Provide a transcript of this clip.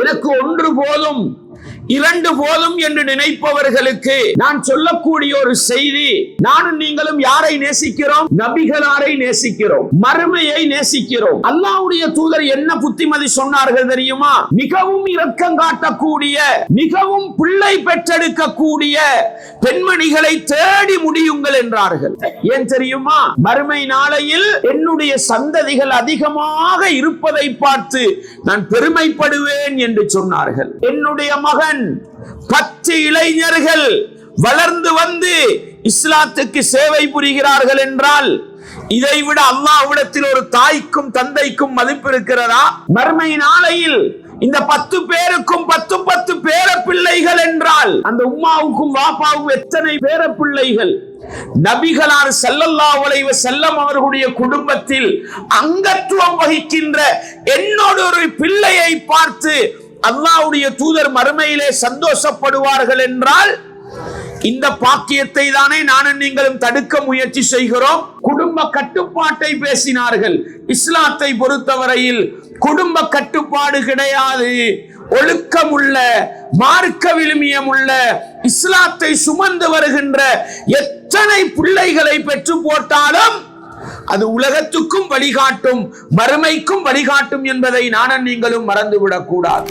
எனக்கு ஒன்று போதும், இரண்டு போதும் என்று நினைப்பவர்களுக்கு நான் சொல்லக்கூடிய ஒரு செய்தி, நானும் நீங்களும் யாரை நேசிக்கிறோம்? நபிகளாரை நேசிக்கிறோம், மறுமையை நேசிக்கிறோம். அல்லாஹ்வுடைய தூதர் என்ன புத்திமதி சொன்னார்கள் தெரியுமா? மிகவும் இரக்கம் காட்டக்கூடிய, மிகவும் பிள்ளை பெற்றெடுக்கக்கூடிய பெண்மணிகளை தேடி முடியுங்கள் என்றார்கள். ஏன் தெரியுமா? மறுமை நாளையில் என்னுடைய சந்ததிகள் அதிகமாக இருப்பதை பார்த்து நான் பெருமைப்படுவேன் என்று சொன்னார்கள். என்னுடைய மகன் 10 இளைஞர்கள் வளர்ந்து வந்து இஸ்லாத்துக்கு சேவை புரிகிறார்கள் என்றால் இதைவிட அல்லாஹ்விடத்தில் ஒரு தாய்க்கும் தந்தைக்கும் மதிப்பு இருக்கிறதா? மறுமை நாளையில் இந்த 10 பேருக்கும் 10 பேர பிள்ளைகள் என்றால் அந்த உம்மாவுக்கும் வாப்பாவுக்கும் எத்தனை பேர பிள்ளைகள்? நபிகளார் ஸல்லல்லாஹு அலைஹி வஸல்லம் அவர்களுடைய குடும்பத்தில் அங்கத்துவம் வகிக்கின்ற என்னோட ஒரு பிள்ளையை பார்த்து அல்லாஹ்வுடைய தூதர் மறுமையிலே சந்தோஷப்படுவார்கள் என்றால் இந்த பாக்கியத்தை தானே நானும் நீங்களும் தடுக்க முயற்சி செய்கிறோம். குடும்ப கட்டுப்பாட்டை பேசினார்கள். இஸ்லாத்தை பொறுத்தவரையில் குடும்ப கட்டுப்பாடு கிடையாது. ஒழுக்கமுள்ள, மார்க்க விழுமியம் உள்ள, இஸ்லாத்தை சுமந்து வருகின்ற எத்தனை பிள்ளைகளை பெற்று போட்டாலும் அது உலகத்துக்கும் வழிகாட்டும், மறுமைக்கும் வழிகாட்டும் என்பதை நானும் நீங்களும் மறந்துவிடக் கூடாது.